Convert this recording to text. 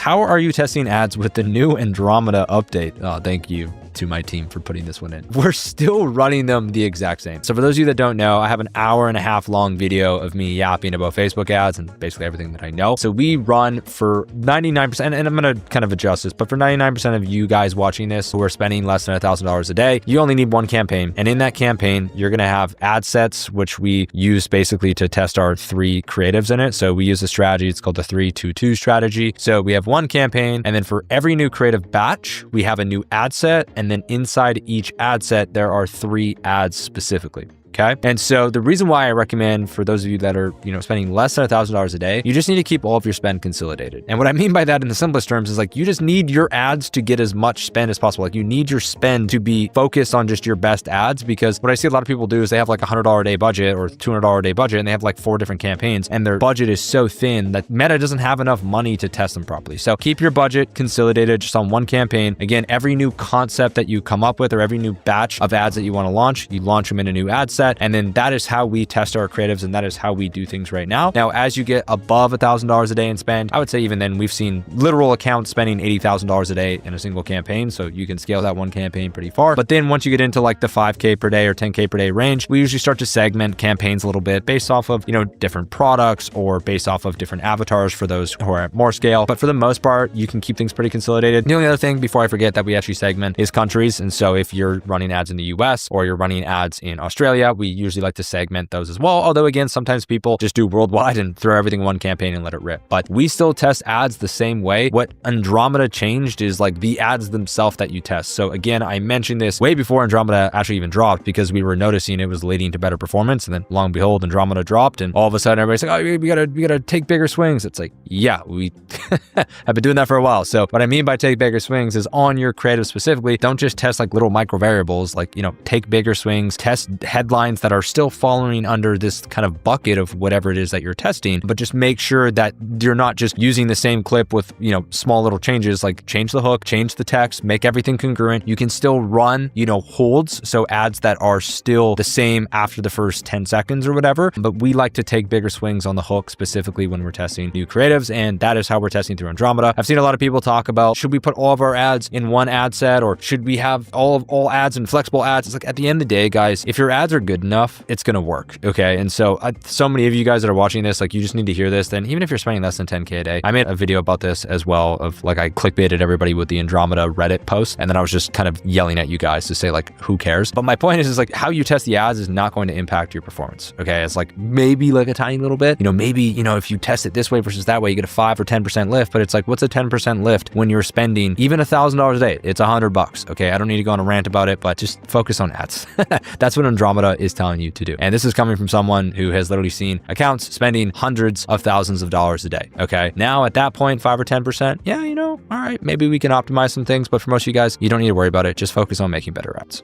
How are you testing ads with the new Andromeda update? Oh, thank you to my team for putting this one in. We're still running them the exact same. So for those of you that don't know, I have an 1.5 hour long video of me yapping about Facebook ads and basically everything that I know. So we run for 99%, and I'm gonna kind of adjust this, but for 99% of you guys watching this who are spending less than $1,000 a day, you only need one campaign. And in that campaign, you're gonna have ad sets, which we use basically to test our 3 creatives in it. So we use a strategy, it's called the 3-2-2 strategy. So we have one campaign, and then for every new creative batch, we have a new ad set. And then inside each ad set, there are 3 ads specifically. Okay. And so the reason why I recommend for those of you that are, spending less than $1,000 a day, you just need to keep all of your spend consolidated. And what I mean by that in the simplest terms is like, you just need your ads to get as much spend as possible. Like you need your spend to be focused on just your best ads, because what I see a lot of people do is they have like a $100 a day budget or $200 a day budget, and they have like 4 different campaigns, and their budget is so thin that Meta doesn't have enough money to test them properly. So keep your budget consolidated just on one campaign. Again, every new concept that you come up with or every new batch of ads that you want to launch, you launch them in a new ad set. And then that is how we test our creatives, and that is how we do things right now. Now, as you get above $1,000 a day in spend, I would say even then we've seen literal accounts spending $80,000 a day in a single campaign. So you can scale that one campaign pretty far. But then once you get into like the 5K per day or 10K per day range, we usually start to segment campaigns a little bit based off of, different products or based off of different avatars for those who are at more scale. But for the most part, you can keep things pretty consolidated. The only other thing before I forget that we actually segment is countries. And so if you're running ads in the US or you're running ads in Australia, we usually like to segment those as well. Although again, sometimes people just do worldwide and throw everything in one campaign and let it rip. But we still test ads the same way. What Andromeda changed is like the ads themselves that you test. So again, I mentioned this way before Andromeda actually even dropped, because we were noticing it was leading to better performance. And then long and behold, Andromeda dropped, and all of a sudden everybody's like, oh, we gotta take bigger swings. It's like, yeah, we have been doing that for a while. So what I mean by take bigger swings is on your creative specifically, don't just test like little micro variables, like, take bigger swings, test headlines that are still following under this kind of bucket of whatever it is that you're testing, but just make sure that you're not just using the same clip with, small little changes, like change the hook, change the text, make everything congruent. You can still run, holds. So ads that are still the same after the first 10 seconds or whatever, but we like to take bigger swings on the hook specifically when we're testing new creatives. And that is how we're testing through Andromeda. I've seen a lot of people talk about, should we put all of our ads in one ad set, or should we have all ads and flexible ads? It's like, at the end of the day, guys, if your ads are good enough, it's going to work. Okay. And so so many of you guys that are watching this, like, you just need to hear this. Then even if you're spending less than 10K a day, I made a video about this as well, of like, I clickbaited everybody with the Andromeda Reddit post. And then I was just kind of yelling at you guys to say like, who cares? But my point is like, how you test the ads is not going to impact your performance. Okay. It's like maybe like a tiny little bit, maybe, if you test it this way versus that way, you get a 5 or 10% lift, but it's like, what's a 10% lift when you're spending even $1,000 a day? It's $100. Okay. I don't need to go on a rant about it, but just focus on ads. That's what Andromeda is telling you to do. And this is coming from someone who has literally seen accounts spending hundreds of thousands of dollars a day. Okay. Now at that point, 5 or 10%, yeah, all right, maybe we can optimize some things, but for most of you guys, you don't need to worry about it. Just focus on making better ads.